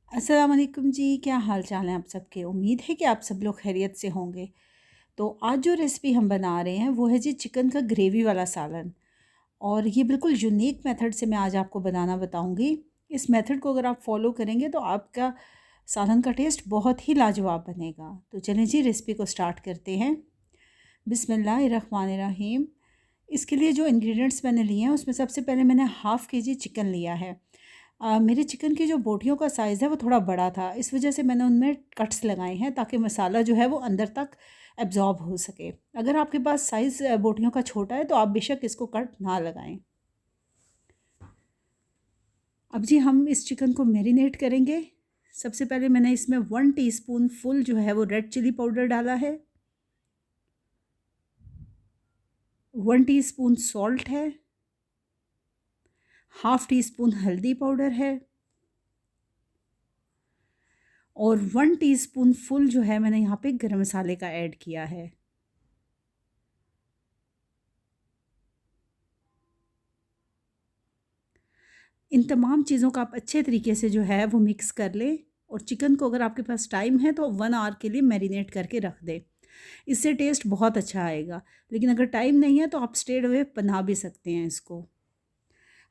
अस्सलाम वालेकुम जी, क्या हाल चाल हैं आप सबके। उम्मीद है कि आप सब लोग खैरियत से होंगे। तो आज जो रेसिपी हम बना रहे हैं वो है जी चिकन का ग्रेवी वाला सालन। और ये बिल्कुल यूनिक मेथड से मैं आज आपको बनाना बताऊंगी। इस मेथड को अगर आप फॉलो करेंगे तो आपका सालन का टेस्ट बहुत ही लाजवाब बनेगा। तो चलें जी रेसिपी को स्टार्ट करते हैं। बिस्मिल्लाहिर्रहमानिर्रहीम। इसके लिए जो इंग्रेडिएंट्स मैंने लिए हैं उसमें सबसे पहले मैंने हाफ़ के जी चिकन लिया है। मेरे चिकन की जो बोटियों का साइज़ है वो थोड़ा बड़ा था, इस वजह से मैंने उनमें कट्स लगाए हैं ताकि मसाला जो है वो अंदर तक एब्ज़ॉर्ब हो सके। अगर आपके पास साइज़ बोटियों का छोटा है तो आप बेशक इसको कट ना लगाएं। अब जी हम इस चिकन को मैरिनेट करेंगे। सबसे पहले मैंने इसमें 1 टीस्पून फुल जो है वो रेड चिली पाउडर डाला है। 1 टीस्पून सॉल्ट है। हाफ़ टी स्पून हल्दी पाउडर है। और 1 टीस्पून फुल जो है मैंने यहाँ पे गरम मसाले का ऐड किया है। इन तमाम चीज़ों का आप अच्छे तरीके से जो है वो मिक्स कर लें। और चिकन को अगर आपके पास टाइम है तो 1 आवर के लिए मैरिनेट करके रख दें। इससे टेस्ट बहुत अच्छा आएगा। लेकिन अगर टाइम नहीं है तो आप स्ट्रेट अवे बना भी सकते हैं इसको।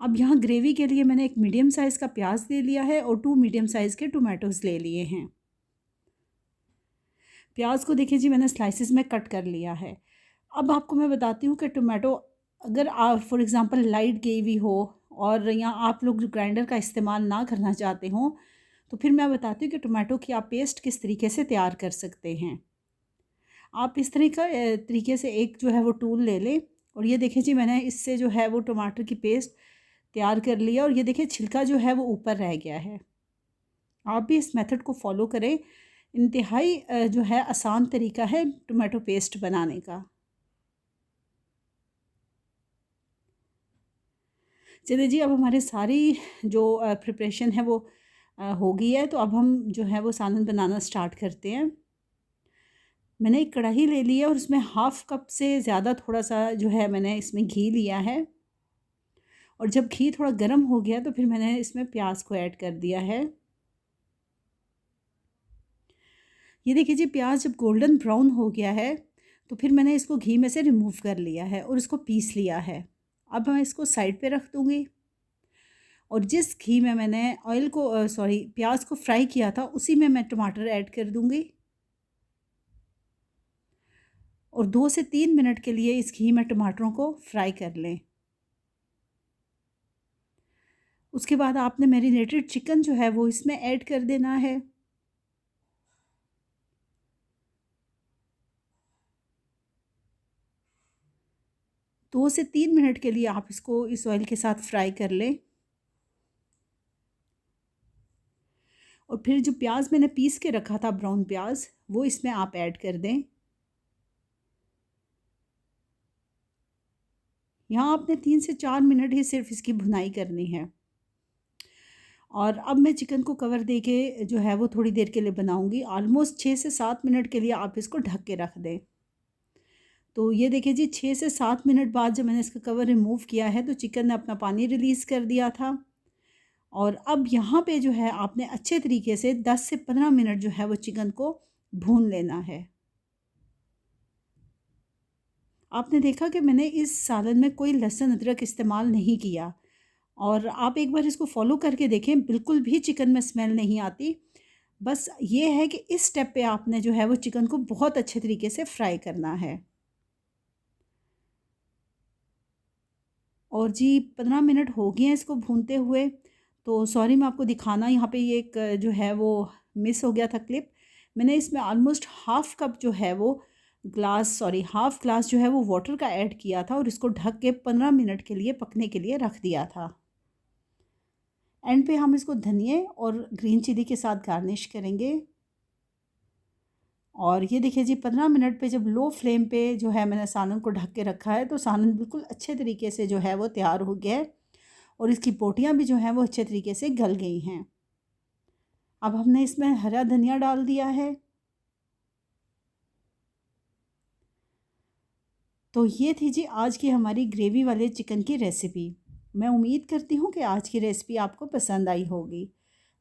अब यहाँ ग्रेवी के लिए मैंने एक मीडियम साइज़ का प्याज ले लिया है और 2 मीडियम साइज़ के टोमेटोज़ ले लिए हैं। प्याज को देखिए जी मैंने स्लाइसिस में कट कर लिया है। अब आपको मैं बताती हूँ कि टोमेटो अगर आप फॉर एग्ज़ाम्पल लाइट ग्रेवी हो और या आप लोग जो ग्राइंडर का इस्तेमाल ना करना चाहते हों, तो फिर मैं बताती हूँ कि टोमेटो की आप पेस्ट किस तरीके से तैयार कर सकते हैं। आप इस तरीके से एक जो है वो टूल ले लें। और ये देखिए जी मैंने इससे जो है वो टमाटर की पेस्ट तैयार कर लिया। और ये देखिए छिलका जो है वो ऊपर रह गया है। आप भी इस मेथड को फॉलो करें। इंतहाई जो है आसान तरीका है टोमेटो पेस्ट बनाने का। चलिए जी अब हमारे सारी जो प्रिपरेशन है वो हो गई है। तो अब हम जो है वो सालन बनाना स्टार्ट करते हैं। मैंने एक कढ़ाई ले ली है और उसमें हाफ़ कप से ज़्यादा थोड़ा सा जो है मैंने इसमें घी लिया है। और जब घी थोड़ा गर्म हो गया तो फिर मैंने इसमें प्याज को ऐड कर दिया है। ये देखिए जी प्याज जब गोल्डन ब्राउन हो गया है तो फिर मैंने इसको घी में से रिमूव कर लिया है और इसको पीस लिया है। अब मैं इसको साइड पे रख दूँगी। और जिस घी में मैंने ऑयल को सॉरी प्याज को फ्राई किया था उसी में मैं टमाटर ऐड कर दूँगी। और 2 से 3 मिनट के लिए इस घी में टमाटरों को फ्राई कर लें। उसके बाद आपने मैरिनेटेड चिकन जो है वो इसमें ऐड कर देना है। दो से 3 मिनट के लिए आप इसको इस ऑयल के साथ फ्राई कर लें। और फिर जो प्याज मैंने पीस के रखा था ब्राउन प्याज वो इसमें आप ऐड कर दें। यहाँ आपने 3 से 4 मिनट ही सिर्फ इसकी भुनाई करनी है। और अब मैं चिकन को कवर दे के जो है वो थोड़ी देर के लिए बनाऊंगी। ऑलमोस्ट 6 से 7 मिनट के लिए आप इसको ढक के रख दें। तो ये देखिए जी 6 से 7 मिनट बाद जब मैंने इसका कवर रिमूव किया है तो चिकन ने अपना पानी रिलीज़ कर दिया था। और अब यहाँ पे जो है आपने अच्छे तरीके से 10 से 15 मिनट जो है वो चिकन को भून लेना है। आपने देखा कि मैंने इस सालन में कोई लहसुन अदरक इस्तेमाल नहीं किया। और आप एक बार इसको फॉलो करके देखें, बिल्कुल भी चिकन में स्मेल नहीं आती। बस ये है कि इस स्टेप पे आपने जो है वो चिकन को बहुत अच्छे तरीके से फ्राई करना है। और जी 15 मिनट हो गए हैं इसको भूनते हुए। तो सॉरी मैं आपको दिखाना यहाँ पे ये एक जो है वो मिस हो गया था क्लिप। मैंने इसमें ऑलमोस्ट हाफ़ कप जो है वो हाफ़ ग्लास जो है वो वाटर का ऐड किया था और इसको ढक के 15 मिनट के लिए पकने के लिए रख दिया था। एंड पे हम इसको धनिए और ग्रीन चिली के साथ गार्निश करेंगे। और ये देखिए जी 15 मिनट पे जब लो फ्लेम पे जो है मैंने सालन को ढक के रखा है तो सालन बिल्कुल अच्छे तरीके से जो है वो तैयार हो गया है। और इसकी बोटियाँ भी जो हैं वो अच्छे तरीके से गल गई हैं। अब हमने इसमें हरा धनिया डाल दिया है। तो ये थी जी आज की हमारी ग्रेवी वाले चिकन की रेसिपी। मैं उम्मीद करती हूँ कि आज की रेसिपी आपको पसंद आई होगी।